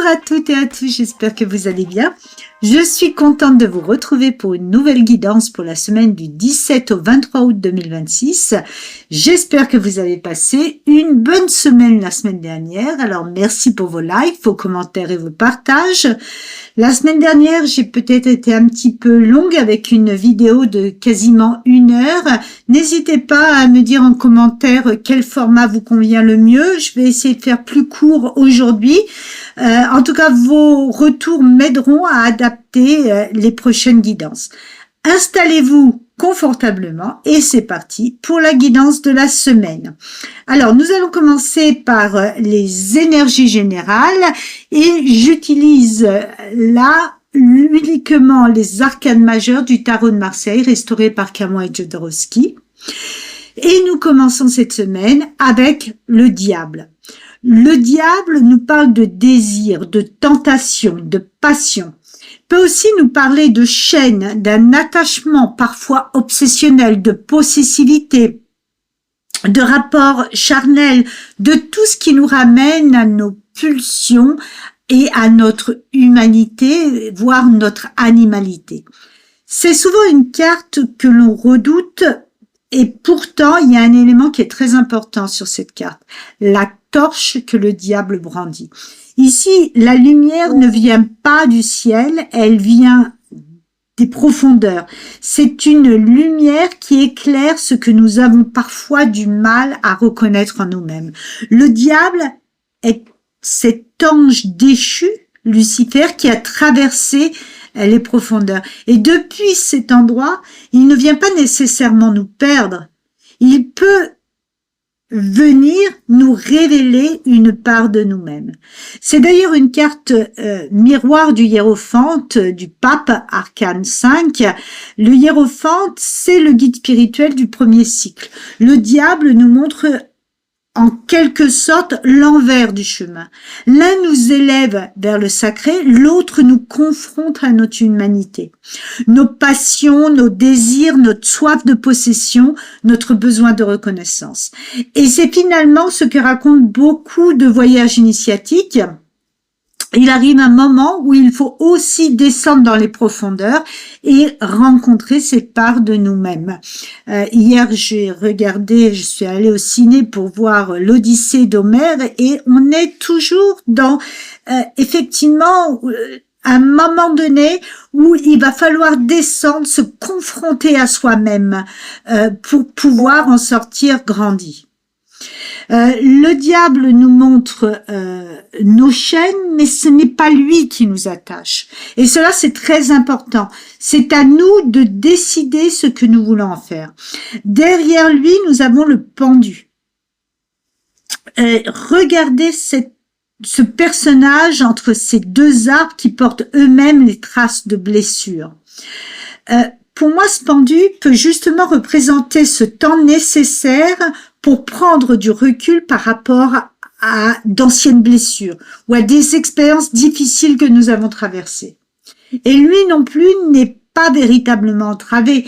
à toutes et à tous, j'espère que vous allez bien. Je suis contente de vous retrouver pour une nouvelle guidance pour la semaine du 17 au 23 août 2026. J'espère que vous avez passé une bonne semaine la semaine dernière. Alors merci pour vos likes, vos commentaires et vos partages. La semaine dernière, j'ai peut-être été un petit peu longue avec une vidéo de quasiment 1 heure. N'hésitez pas à me dire en commentaire quel format vous convient le mieux. Je vais essayer de faire plus court aujourd'hui. En tout cas, vos retours m'aideront à adapter les prochaines guidances. Installez-vous confortablement et c'est parti pour la guidance de la semaine. Alors, nous allons commencer par les énergies générales et j'utilise là uniquement les arcanes majeures du tarot de Marseille, restauré par Camoin et Jodorowsky. Et nous commençons cette semaine avec le diable. Le diable nous parle de désir, de tentation, de passion. Il peut aussi nous parler de chaîne, d'un attachement parfois obsessionnel, de possessivité, de rapport charnel, de tout ce qui nous ramène à nos pulsions et à notre humanité, voire notre animalité. C'est souvent une carte que l'on redoute et pourtant il y a un élément qui est très important sur cette carte, la torche que le diable brandit. Ici, la lumière ne vient pas du ciel, elle vient des profondeurs. C'est une lumière qui éclaire ce que nous avons parfois du mal à reconnaître en nous-mêmes. Le diable est cet ange déchu, Lucifer, qui a traversé les profondeurs. Et depuis cet endroit, il ne vient pas nécessairement nous perdre. Il peut venir nous révéler une part de nous-mêmes. C'est d'ailleurs une carte miroir du hiérophante du pape, arcane 5. Le hiérophante, c'est le guide spirituel du premier cycle. Le diable nous montre en quelque sorte l'envers du chemin. L'un nous élève vers le sacré, l'autre nous confronte à notre humanité. Nos passions, nos désirs, notre soif de possession, notre besoin de reconnaissance. Et c'est finalement ce que racontent beaucoup de voyages initiatiques. Il arrive un moment où il faut aussi descendre dans les profondeurs et rencontrer cette part de nous-mêmes. Hier, je suis allée au ciné pour voir l'Odyssée d'Homère et on est toujours dans, effectivement, un moment donné où il va falloir descendre, se confronter à soi-même pour pouvoir en sortir grandi. Le diable nous montre nos chaînes, mais ce n'est pas lui qui nous attache. Et cela, c'est très important. C'est à nous de décider ce que nous voulons en faire. Derrière lui, nous avons le pendu. Regardez ce personnage entre ces deux arbres qui portent eux-mêmes les traces de blessures. Pour moi, ce pendu peut justement représenter ce temps nécessaire pour prendre du recul par rapport à d'anciennes blessures ou à des expériences difficiles que nous avons traversées. Et lui non plus n'est pas véritablement entravé.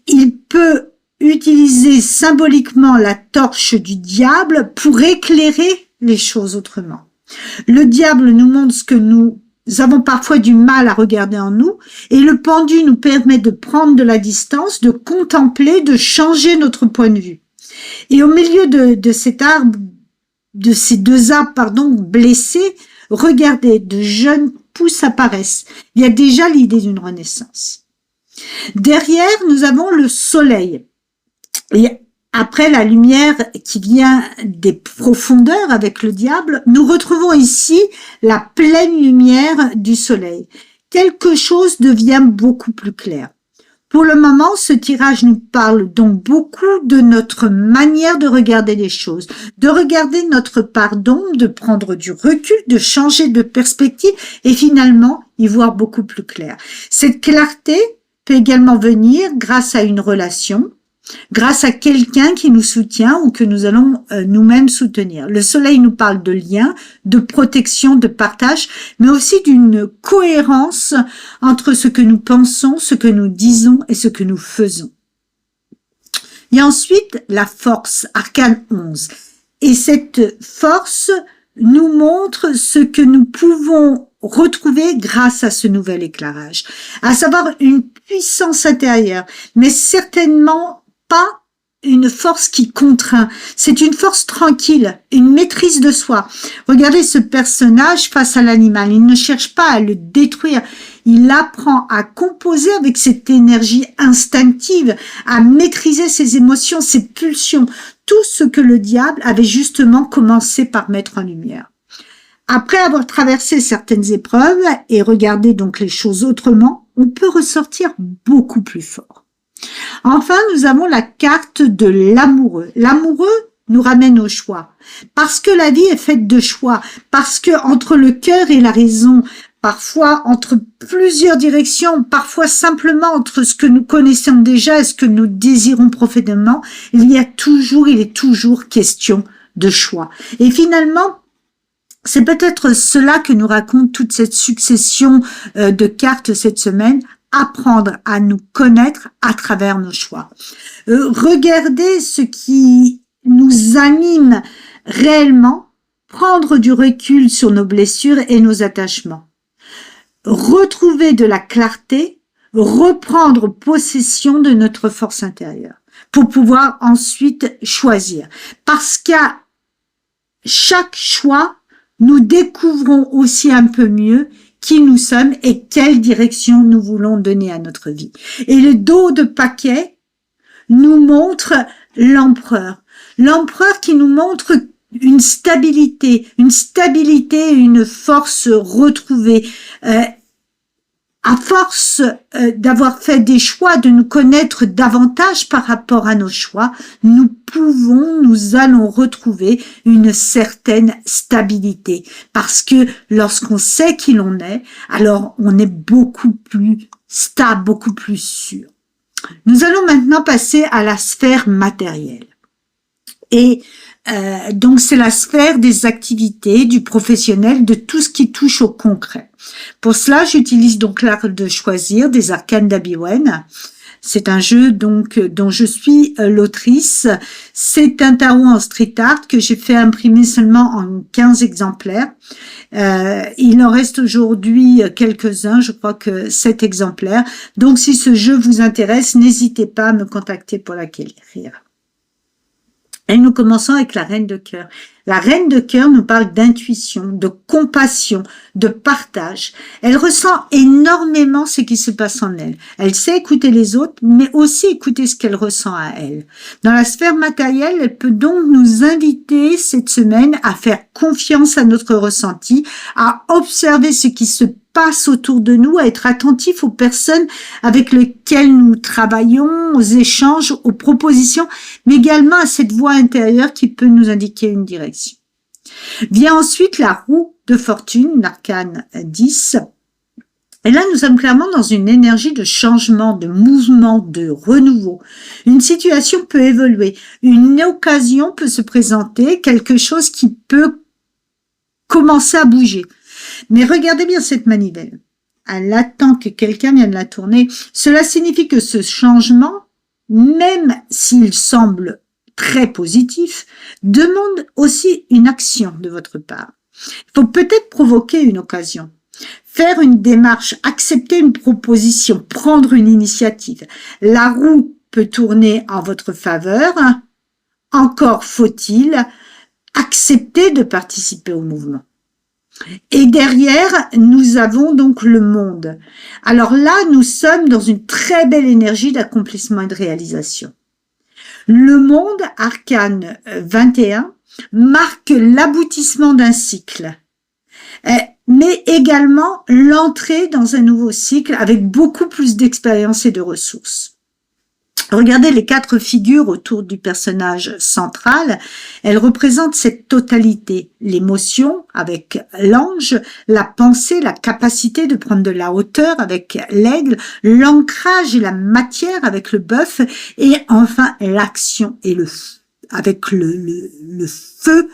Il peut utiliser symboliquement la torche du diable pour éclairer les choses autrement. Le diable nous montre ce que nous avons parfois du mal à regarder en nous et le pendu nous permet de prendre de la distance, de contempler, de changer notre point de vue. Et au milieu de cet arbre, de ces deux arbres, blessés, regardez, de jeunes pousses apparaissent. Il y a déjà l'idée d'une renaissance. Derrière, nous avons le soleil. Et après la lumière qui vient des profondeurs avec le diable, nous retrouvons ici la pleine lumière du soleil. Quelque chose devient beaucoup plus clair. Pour le moment, ce tirage nous parle donc beaucoup de notre manière de regarder les choses, de regarder notre part d'ombre, de prendre du recul, de changer de perspective et finalement y voir beaucoup plus clair. Cette clarté peut également venir grâce à une relation, grâce à quelqu'un qui nous soutient ou que nous allons nous-mêmes soutenir. Le soleil nous parle de lien, de protection, de partage, mais aussi d'une cohérence entre ce que nous pensons, ce que nous disons et ce que nous faisons. Il y a ensuite la force, arcane 11. Et cette force nous montre ce que nous pouvons retrouver grâce à ce nouvel éclairage, à savoir une puissance intérieure, mais certainement pas une force qui contraint. C'est une force tranquille, une maîtrise de soi. Regardez ce personnage face à l'animal. Il ne cherche pas à le détruire. Il apprend à composer avec cette énergie instinctive, à maîtriser ses émotions, ses pulsions, tout ce que le diable avait justement commencé par mettre en lumière. Après avoir traversé certaines épreuves et regardé donc les choses autrement, on peut ressortir beaucoup plus fort. Enfin, nous avons la carte de l'amoureux. L'amoureux nous ramène au choix. Parce que la vie est faite de choix. Parce que entre le cœur et la raison, parfois entre plusieurs directions, parfois simplement entre ce que nous connaissons déjà et ce que nous désirons profondément, il est toujours question de choix. Et finalement, c'est peut-être cela que nous raconte toute cette succession de cartes cette semaine. Apprendre à nous connaître à travers nos choix. Regarder ce qui nous anime réellement, prendre du recul sur nos blessures et nos attachements. Retrouver de la clarté, reprendre possession de notre force intérieure pour pouvoir ensuite choisir. Parce qu'à chaque choix, nous découvrons aussi un peu mieux qui nous sommes et quelle direction nous voulons donner à notre vie. Et le dos de paquet nous montre l'empereur. L'empereur qui nous montre une stabilité, une force retrouvée. À force d'avoir fait des choix, de nous connaître davantage par rapport à nos choix, nous allons retrouver une certaine stabilité. Parce que lorsqu'on sait qui l'on est, alors on est beaucoup plus stable, beaucoup plus sûr. Nous allons maintenant passer à la sphère matérielle. Et donc c'est la sphère des activités, du professionnel, de tout ce qui touche au concret. Pour cela, j'utilise donc l'art de choisir des arcanes d'Abiwen. C'est un jeu donc dont je suis l'autrice. C'est un tarot en street art que j'ai fait imprimer seulement en 15 exemplaires. Il en reste aujourd'hui quelques-uns, je crois que 7 exemplaires. Donc si ce jeu vous intéresse, n'hésitez pas à me contacter pour l'acquérir. Et nous commençons avec la reine de cœur. La reine de cœur nous parle d'intuition, de compassion, de partage. Elle ressent énormément ce qui se passe en elle. Elle sait écouter les autres, mais aussi écouter ce qu'elle ressent à elle. Dans la sphère matérielle, elle peut donc nous inviter cette semaine à faire confiance à notre ressenti, à observer ce qui se passe autour de nous, à être attentif aux personnes avec lesquelles nous travaillons, aux échanges, aux propositions, mais également à cette voix intérieure qui peut nous indiquer une direction. Vient ensuite la roue de fortune, l'arcane 10. Et là, nous sommes clairement dans une énergie de changement, de mouvement, de renouveau. Une situation peut évoluer, une occasion peut se présenter, quelque chose qui peut commencer à bouger. Mais regardez bien cette manivelle. Elle attend que quelqu'un vienne la tourner. Cela signifie que ce changement, même s'il semble très positif, demande aussi une action de votre part. Il faut peut-être provoquer une occasion, faire une démarche, accepter une proposition, prendre une initiative. La roue peut tourner en votre faveur. Encore faut-il accepter de participer au mouvement. Et derrière, nous avons donc le monde. Alors là, nous sommes dans une très belle énergie d'accomplissement et de réalisation. Le monde, arcane 21, marque l'aboutissement d'un cycle, mais également l'entrée dans un nouveau cycle avec beaucoup plus d'expérience et de ressources. Regardez les 4 figures autour du personnage central. Elles représentent cette totalité. L'émotion avec l'ange, la pensée, la capacité de prendre de la hauteur avec l'aigle, l'ancrage et la matière avec le bœuf, et enfin l'action et avec le feu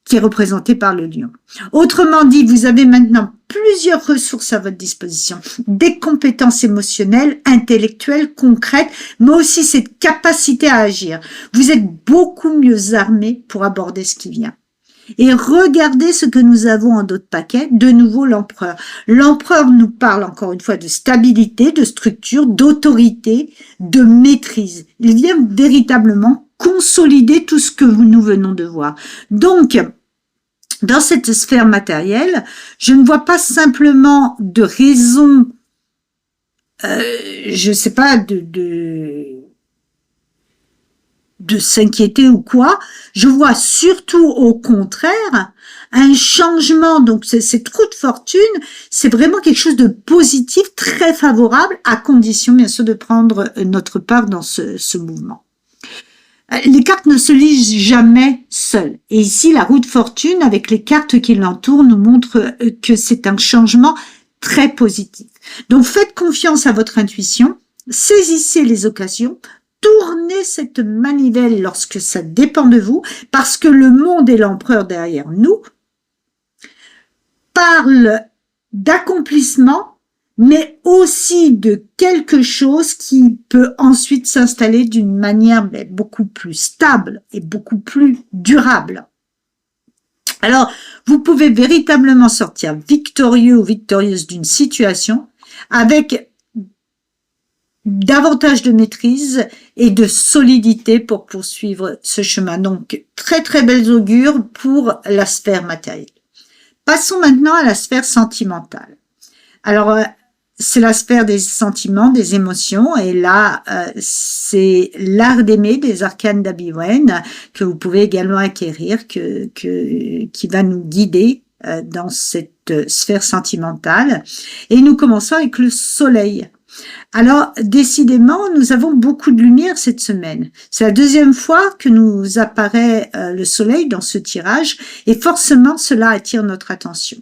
qui est représenté par le lion. Autrement dit, vous avez maintenant plusieurs ressources à votre disposition, des compétences émotionnelles, intellectuelles, concrètes, mais aussi cette capacité à agir. Vous êtes beaucoup mieux armé pour aborder ce qui vient. Et regardez ce que nous avons en d'autres paquets, de nouveau l'empereur. L'empereur nous parle encore une fois de stabilité, de structure, d'autorité, de maîtrise. Il vient véritablement consolider tout ce que nous venons de voir. Donc, dans cette sphère matérielle, je ne vois pas simplement de raison, je sais pas, de s'inquiéter ou quoi. Je vois surtout au contraire un changement. Donc ces trous de fortune, c'est vraiment quelque chose de positif, très favorable, à condition bien sûr de prendre notre part dans ce mouvement. Les cartes ne se lisent jamais seules. Et ici, la roue de fortune, avec les cartes qui l'entourent, nous montre que c'est un changement très positif. Donc faites confiance à votre intuition, saisissez les occasions, tournez cette manivelle lorsque ça dépend de vous, parce que le monde et l'empereur derrière nous parlent d'accomplissement, mais aussi de quelque chose qui peut ensuite s'installer d'une manière beaucoup plus stable et beaucoup plus durable. Alors, vous pouvez véritablement sortir victorieux ou victorieuse d'une situation avec davantage de maîtrise et de solidité pour poursuivre ce chemin. Donc, très très belles augures pour la sphère matérielle. Passons maintenant à la sphère sentimentale. Alors, c'est la sphère des sentiments, des émotions, et là, c'est l'art d'aimer des arcanes d'Abby Wen que vous pouvez également acquérir, qui va nous guider dans cette sphère sentimentale. Et nous commençons avec le soleil. Alors, décidément, nous avons beaucoup de lumière cette semaine. C'est la deuxième fois que nous apparaît le soleil dans ce tirage, et forcément, cela attire notre attention.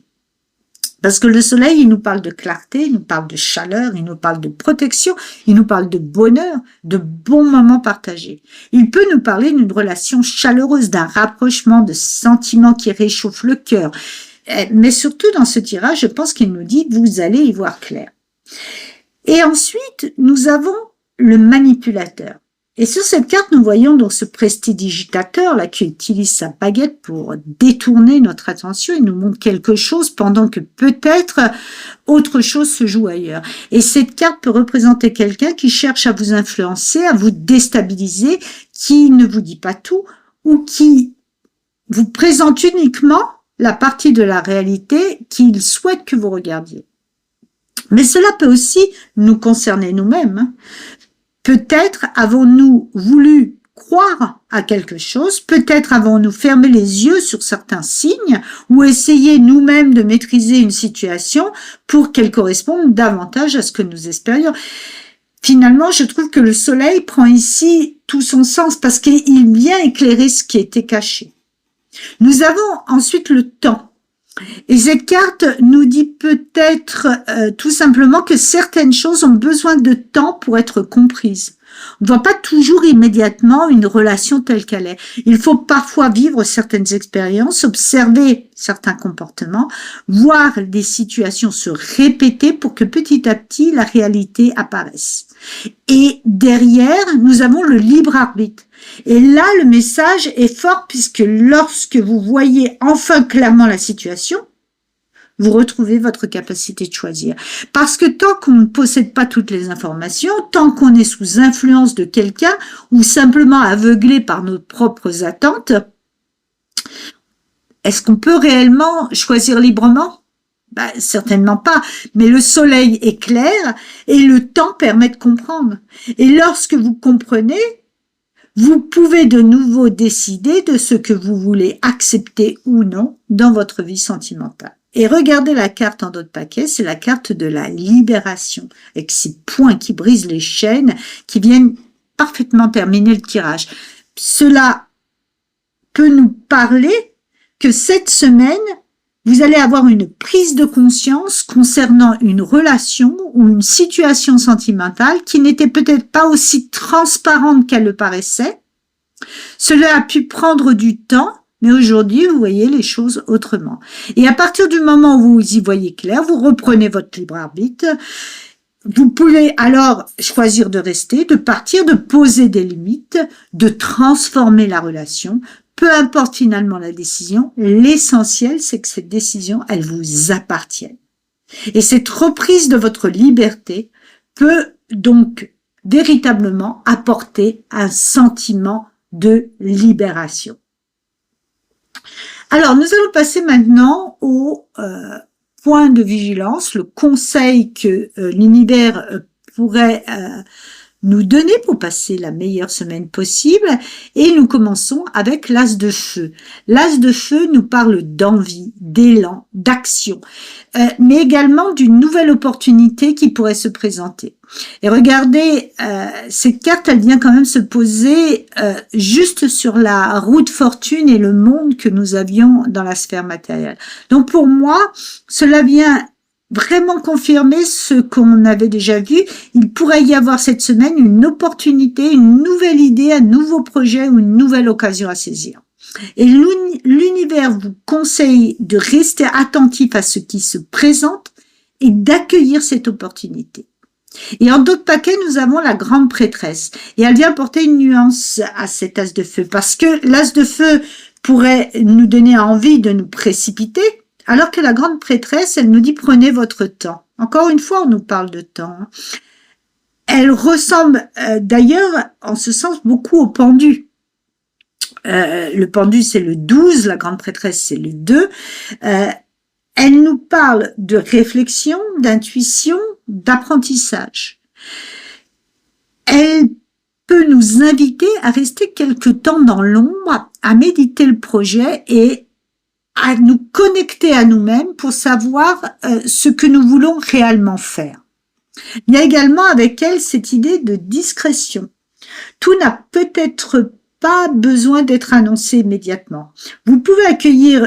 Parce que le soleil, il nous parle de clarté, il nous parle de chaleur, il nous parle de protection, il nous parle de bonheur, de bons moments partagés. Il peut nous parler d'une relation chaleureuse, d'un rapprochement, de sentiments qui réchauffent le cœur. Mais surtout, dans ce tirage, je pense qu'il nous dit « vous allez y voir clair ». Et ensuite, nous avons le manipulateur. Et sur cette carte, nous voyons donc ce prestidigitateur là qui utilise sa baguette pour détourner notre attention. Il nous montre quelque chose pendant que peut-être autre chose se joue ailleurs. Et cette carte peut représenter quelqu'un qui cherche à vous influencer, à vous déstabiliser, qui ne vous dit pas tout ou qui vous présente uniquement la partie de la réalité qu'il souhaite que vous regardiez. Mais cela peut aussi nous concerner nous-mêmes. Peut-être avons-nous voulu croire à quelque chose, peut-être avons-nous fermé les yeux sur certains signes ou essayé nous-mêmes de maîtriser une situation pour qu'elle corresponde davantage à ce que nous espérions. Finalement, je trouve que le soleil prend ici tout son sens parce qu'il vient éclairer ce qui était caché. Nous avons ensuite le temps. Et cette carte nous dit peut-être tout simplement que certaines choses ont besoin de temps pour être comprises. On ne voit pas toujours immédiatement une relation telle qu'elle est. Il faut parfois vivre certaines expériences, observer certains comportements, voir des situations se répéter pour que petit à petit la réalité apparaisse. Et derrière, nous avons le libre arbitre. Et là, le message est fort puisque lorsque vous voyez enfin clairement la situation, vous retrouvez votre capacité de choisir. Parce que tant qu'on ne possède pas toutes les informations, tant qu'on est sous influence de quelqu'un ou simplement aveuglé par nos propres attentes, est-ce qu'on peut réellement choisir librement? Certainement pas, mais le soleil est clair et le temps permet de comprendre. Et lorsque vous comprenez, vous pouvez de nouveau décider de ce que vous voulez accepter ou non dans votre vie sentimentale. Et regardez la carte en d'autres paquets, c'est la carte de la libération, avec ces points qui brisent les chaînes, qui viennent parfaitement terminer le tirage. Cela peut nous parler que cette semaine, vous allez avoir une prise de conscience concernant une relation ou une situation sentimentale qui n'était peut-être pas aussi transparente qu'elle le paraissait. Cela a pu prendre du temps, mais aujourd'hui, vous voyez les choses autrement. Et à partir du moment où vous y voyez clair, vous reprenez votre libre arbitre. Vous pouvez alors choisir de rester, de partir, de poser des limites, de transformer la relation, peu importe finalement la décision, l'essentiel, c'est que cette décision, elle vous appartienne. Et cette reprise de votre liberté peut donc véritablement apporter un sentiment de libération. Alors, nous allons passer maintenant au point de vigilance, le conseil que l'univers pourrait nous donner pour passer la meilleure semaine possible. Et nous commençons avec l'as de feu. L'as de feu nous parle d'envie, d'élan, d'action, mais également d'une nouvelle opportunité qui pourrait se présenter. Et regardez, cette carte, elle vient quand même se poser juste sur la roue de fortune et le monde que nous avions dans la sphère matérielle. Donc pour moi, cela vient vraiment confirmer ce qu'on avait déjà vu. Il pourrait y avoir cette semaine une opportunité, une nouvelle idée, un nouveau projet ou une nouvelle occasion à saisir. Et l'univers vous conseille de rester attentif à ce qui se présente et d'accueillir cette opportunité. Et en d'autres paquets, nous avons la grande prêtresse. Et elle vient porter une nuance à cet as de feu, parce que l'as de feu pourrait nous donner envie de nous précipiter, alors que la grande prêtresse, elle nous dit prenez votre temps. Encore une fois, on nous parle de temps. Elle ressemble d'ailleurs, en ce sens, beaucoup au pendu. Le pendu, c'est le 12, la grande prêtresse, c'est le 2. Elle nous parle de réflexion, d'intuition, d'apprentissage. Elle peut nous inviter à rester quelque temps dans l'ombre, à méditer le projet et à nous connecter à nous-mêmes pour savoir ce que nous voulons réellement faire. Il y a également avec elle cette idée de discrétion. Tout n'a peut-être pas besoin d'être annoncé immédiatement. Vous pouvez accueillir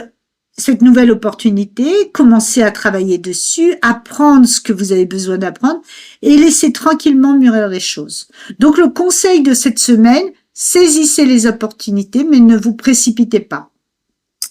cette nouvelle opportunité, commencer à travailler dessus, apprendre ce que vous avez besoin d'apprendre et laisser tranquillement mûrir les choses. Donc le conseil de cette semaine, saisissez les opportunités mais ne vous précipitez pas.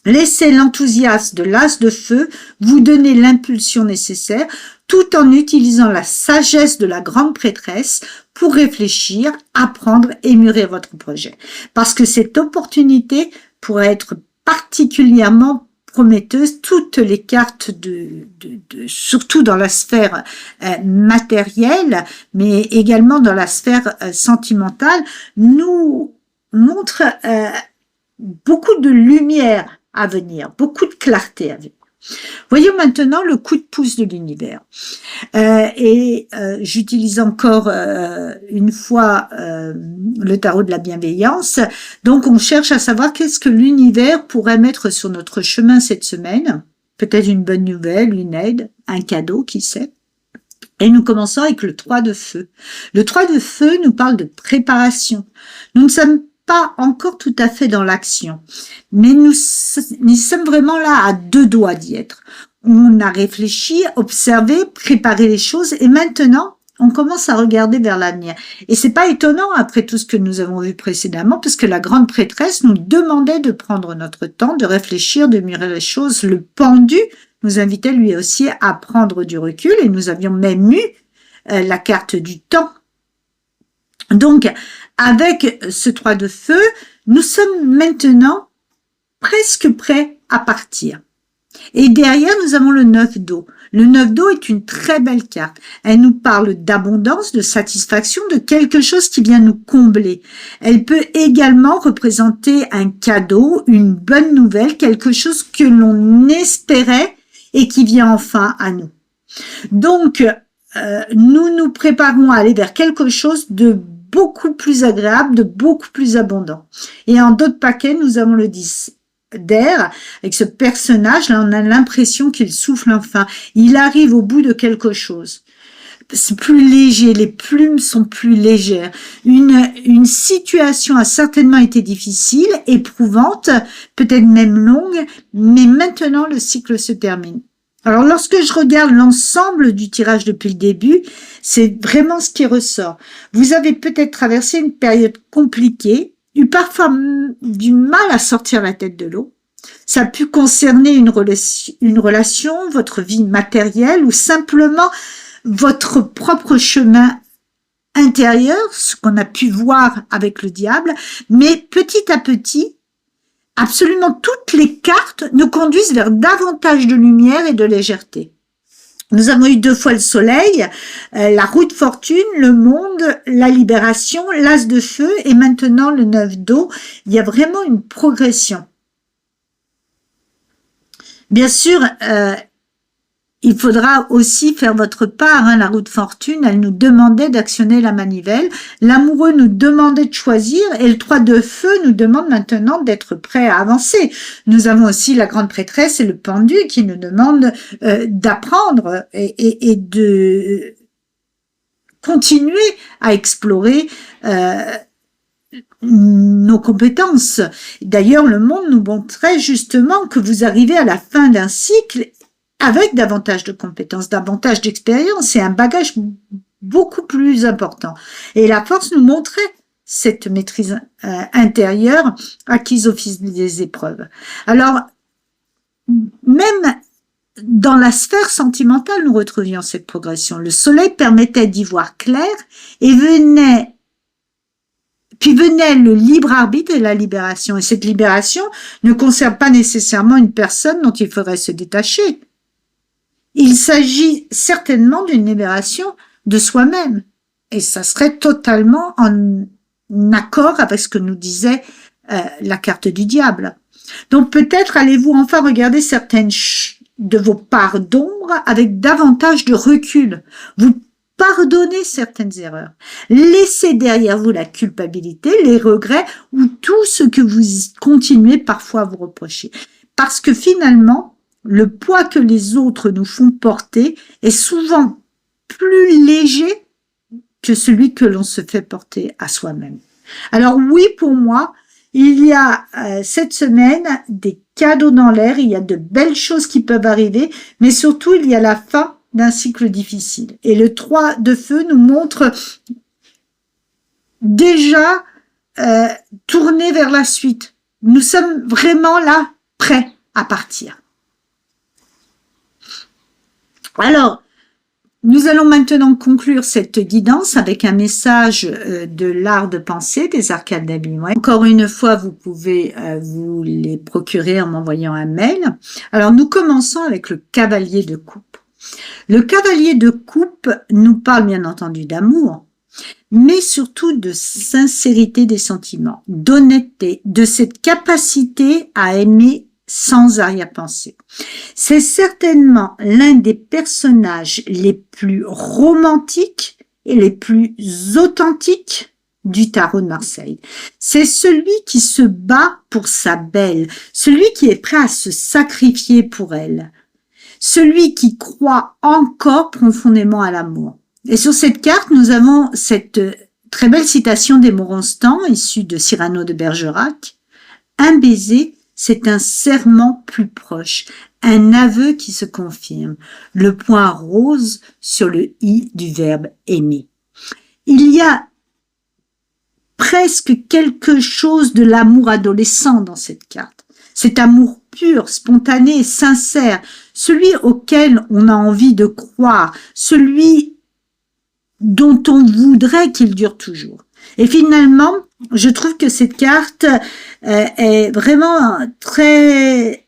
Laissez l'enthousiasme de l'as de feu vous donner l'impulsion nécessaire tout en utilisant la sagesse de la grande prêtresse pour réfléchir, apprendre et mûrir votre projet. Parce que cette opportunité pourrait être particulièrement prometteuse. Toutes les cartes surtout dans la sphère matérielle, mais également dans la sphère sentimentale, nous montrent beaucoup de lumière à venir, beaucoup de clarté à venir. Voyons maintenant le coup de pouce de l'univers. J'utilise encore une fois le tarot de la bienveillance. Donc on cherche à savoir qu'est-ce que l'univers pourrait mettre sur notre chemin cette semaine. Peut-être une bonne nouvelle, une aide, un cadeau, qui sait. Et nous commençons avec le 3 de feu. Le 3 de feu nous parle de préparation. Nous ne sommes pas encore tout à fait dans l'action, mais nous sommes vraiment là à deux doigts d'y être. On a réfléchi, observé, préparé les choses et maintenant on commence à regarder vers l'avenir. Et c'est pas étonnant après tout ce que nous avons vu précédemment, parce que la grande prêtresse nous demandait de prendre notre temps, de réfléchir, de mûrir les choses. Le pendu nous invitait lui aussi à prendre du recul et nous avions même eu la carte du temps. Donc, avec ce 3 de feu, nous sommes maintenant presque prêts à partir. Et derrière, nous avons le 9 d'eau. Le 9 d'eau est une très belle carte. Elle nous parle d'abondance, de satisfaction, de quelque chose qui vient nous combler. Elle peut également représenter un cadeau, une bonne nouvelle, quelque chose que l'on espérait et qui vient enfin à nous. Donc, nous nous préparons à aller vers quelque chose de beaucoup plus agréable, de beaucoup plus abondant. Et en d'autres paquets, nous avons le 10 d'air. Avec ce personnage, là, on a l'impression qu'il souffle enfin. Il arrive au bout de quelque chose. C'est plus léger, les plumes sont plus légères. Une situation a certainement été difficile, éprouvante, peut-être même longue, mais maintenant le cycle se termine. Alors, lorsque je regarde l'ensemble du tirage depuis le début, c'est vraiment ce qui ressort. Vous avez peut-être traversé une période compliquée, eu parfois du mal à sortir la tête de l'eau. Ça a pu concerner une relation, votre vie matérielle ou simplement votre propre chemin intérieur, ce qu'on a pu voir avec le diable. Mais petit à petit, absolument toutes les cartes nous conduisent vers davantage de lumière et de légèreté. Nous avons eu 2 fois le soleil, la roue de fortune, le monde, la libération, l'as de feu et maintenant le 9 d'eau. Il y a vraiment une progression. Bien sûr, il faudra aussi faire votre part. La roue de fortune, elle nous demandait d'actionner la manivelle. L'amoureux nous demandait de choisir et le 3 de feu nous demande maintenant d'être prêt à avancer. Nous avons aussi la grande prêtresse et le pendu qui nous demandent d'apprendre et de continuer à explorer nos compétences. D'ailleurs, le monde nous montrait justement que vous arrivez à la fin d'un cycle avec davantage de compétences, davantage d'expérience et un bagage beaucoup plus important. Et la force nous montrait cette maîtrise intérieure acquise au fil des épreuves. Alors, même dans la sphère sentimentale, nous retrouvions cette progression. Le soleil permettait d'y voir clair et venait le libre arbitre et la libération. Et cette libération ne concerne pas nécessairement une personne dont il faudrait se détacher. Il s'agit certainement d'une libération de soi-même. Et ça serait totalement en accord avec ce que nous disait la carte du diable. Donc peut-être allez-vous enfin regarder certaines de vos parts d'ombre avec davantage de recul. Vous pardonnez certaines erreurs. Laissez derrière vous la culpabilité, les regrets ou tout ce que vous continuez parfois à vous reprocher. Parce que finalement, le poids que les autres nous font porter est souvent plus léger que celui que l'on se fait porter à soi-même. Alors oui, pour moi, il y a cette semaine des cadeaux dans l'air, il y a de belles choses qui peuvent arriver, mais surtout il y a la fin d'un cycle difficile. Et le 3 de feu nous montre déjà tourner vers la suite. Nous sommes vraiment là, prêts à partir. Alors, nous allons maintenant conclure cette guidance avec un message de l'art de penser des arcades d'Abilmoy. Encore une fois, vous pouvez vous les procurer en m'envoyant un mail. Alors, nous commençons avec le cavalier de coupe. Le cavalier de coupe nous parle bien entendu d'amour, mais surtout de sincérité des sentiments, d'honnêteté, de cette capacité à aimer sans arrière-pensée. C'est certainement l'un des personnages les plus romantiques et les plus authentiques du tarot de Marseille. C'est celui qui se bat pour sa belle, celui qui est prêt à se sacrifier pour elle, celui qui croit encore profondément à l'amour. Et sur cette carte, nous avons cette très belle citation d'Aimé Rostand, issue de Cyrano de Bergerac. Un baiser, c'est un serment plus proche, un aveu qui se confirme, le point rose sur le i du verbe aimer. Il y a presque quelque chose de l'amour adolescent dans cette carte. Cet amour pur, spontané, sincère, celui auquel on a envie de croire, celui dont on voudrait qu'il dure toujours. Et finalement, je trouve que cette carte est vraiment très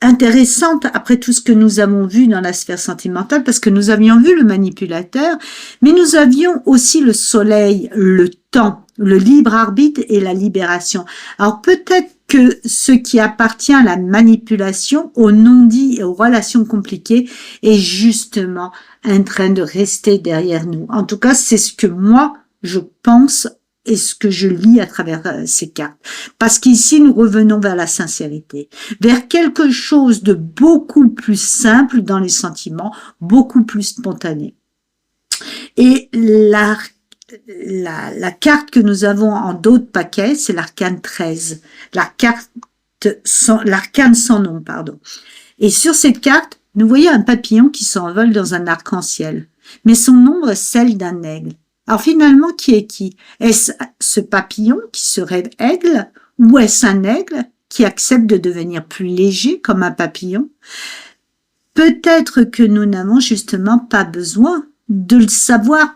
intéressante après tout ce que nous avons vu dans la sphère sentimentale, parce que nous avions vu le manipulateur, mais nous avions aussi le soleil, le temps, le libre arbitre et la libération. Alors peut-être que ce qui appartient à la manipulation, aux non-dits et aux relations compliquées est justement en train de rester derrière nous. En tout cas, c'est ce que moi, je pense et ce que je lis à travers ces cartes. Parce qu'ici, nous revenons vers la sincérité, vers quelque chose de beaucoup plus simple dans les sentiments, beaucoup plus spontané. Et la carte que nous avons en d'autres paquets, c'est l'arcane 13, l'arcane sans nom, pardon. Et sur cette carte, nous voyons un papillon qui s'envole dans un arc-en-ciel, mais son ombre est celle d'un aigle. Alors finalement, qui est qui? Est-ce ce papillon qui se rêve aigle, ou est-ce un aigle qui accepte de devenir plus léger comme un papillon? Peut-être que nous n'avons justement pas besoin de le savoir,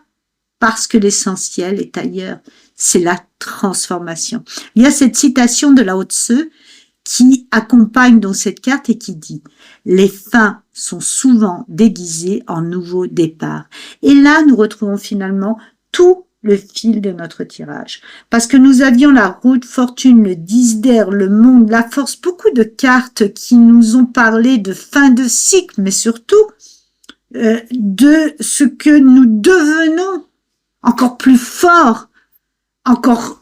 parce que l'essentiel est ailleurs, c'est la transformation. Il y a cette citation de Lao Tse qui accompagne donc cette carte et qui dit « Les fins sont souvent déguisées en nouveaux départs ». Et là, nous retrouvons finalement tout le fil de notre tirage. Parce que nous avions la roue de fortune, le 10 d'air, le monde, la force, beaucoup de cartes qui nous ont parlé de fin de cycle, mais surtout de ce que nous devenons encore plus forts, encore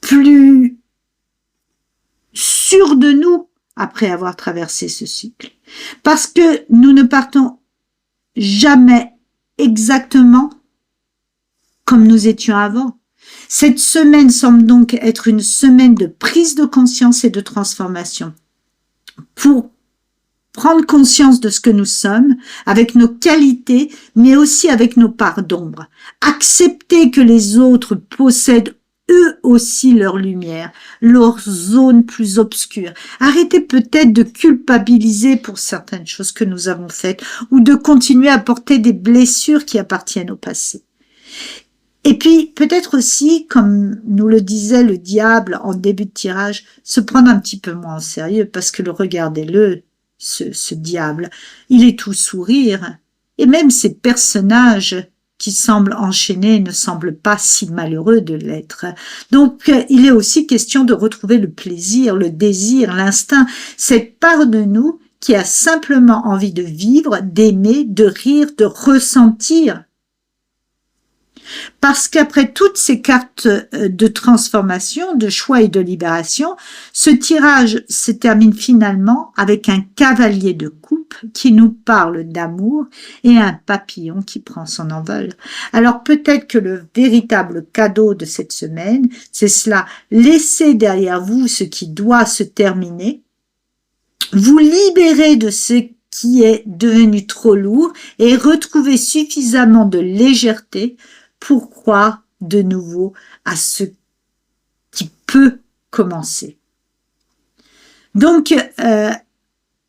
plus sûrs de nous après avoir traversé ce cycle. Parce que nous ne partons jamais exactement comme nous étions avant. Cette semaine semble donc être une semaine de prise de conscience et de transformation pour prendre conscience de ce que nous sommes, avec nos qualités, mais aussi avec nos parts d'ombre. Accepter que les autres possèdent eux aussi leur lumière, leur zone plus obscure. Arrêtez peut-être de culpabiliser pour certaines choses que nous avons faites ou de continuer à porter des blessures qui appartiennent au passé. Et puis, peut-être aussi, comme nous le disait le diable en début de tirage, se prendre un petit peu moins au sérieux, parce que regardez-le, ce diable, il est tout sourire. Et même ces personnages qui semblent enchaînés ne semblent pas si malheureux de l'être. Donc, il est aussi question de retrouver le plaisir, le désir, l'instinct, cette part de nous qui a simplement envie de vivre, d'aimer, de rire, de ressentir. Parce qu'après toutes ces cartes de transformation, de choix et de libération, ce tirage se termine finalement avec un cavalier de coupe qui nous parle d'amour et un papillon qui prend son envol. Alors peut-être que le véritable cadeau de cette semaine, c'est cela, laissez derrière vous ce qui doit se terminer, vous libérer de ce qui est devenu trop lourd et retrouver suffisamment de légèreté pour croire de nouveau à ce qui peut commencer. Donc,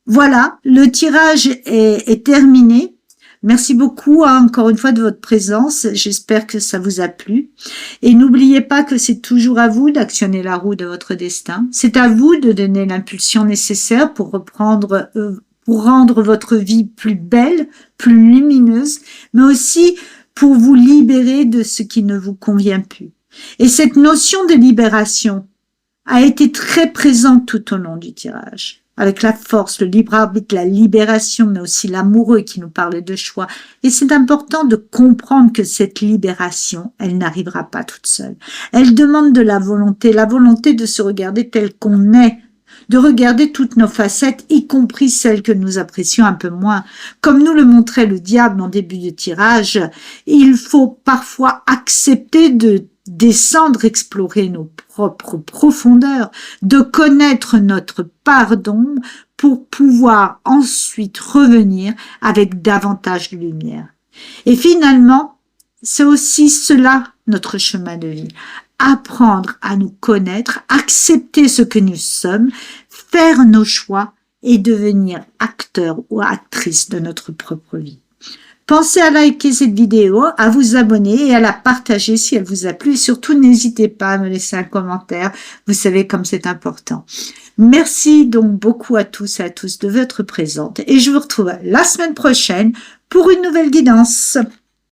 voilà, le tirage est terminé. Merci beaucoup encore une fois de votre présence. J'espère que ça vous a plu. Et n'oubliez pas que c'est toujours à vous d'actionner la roue de votre destin. C'est à vous de donner l'impulsion nécessaire pour rendre votre vie plus belle, plus lumineuse, mais aussi pour vous libérer de ce qui ne vous convient plus. Et cette notion de libération a été très présente tout au long du tirage, avec la force, le libre arbitre, la libération, mais aussi l'amoureux qui nous parle de choix. Et c'est important de comprendre que cette libération, elle n'arrivera pas toute seule. Elle demande de la volonté de se regarder tel qu'on est, de regarder toutes nos facettes, y compris celles que nous apprécions un peu moins. Comme nous le montrait le diable en début de tirage, il faut parfois accepter de descendre, explorer nos propres profondeurs, de connaître notre pardon pour pouvoir ensuite revenir avec davantage de lumière. Et finalement, c'est aussi cela notre chemin de vie. Apprendre à nous connaître, accepter ce que nous sommes, faire nos choix et devenir acteur ou actrice de notre propre vie. Pensez à liker cette vidéo, à vous abonner et à la partager si elle vous a plu. Et surtout, n'hésitez pas à me laisser un commentaire. Vous savez comme c'est important. Merci donc beaucoup à tous et à tous de votre présence. Et je vous retrouve la semaine prochaine pour une nouvelle guidance.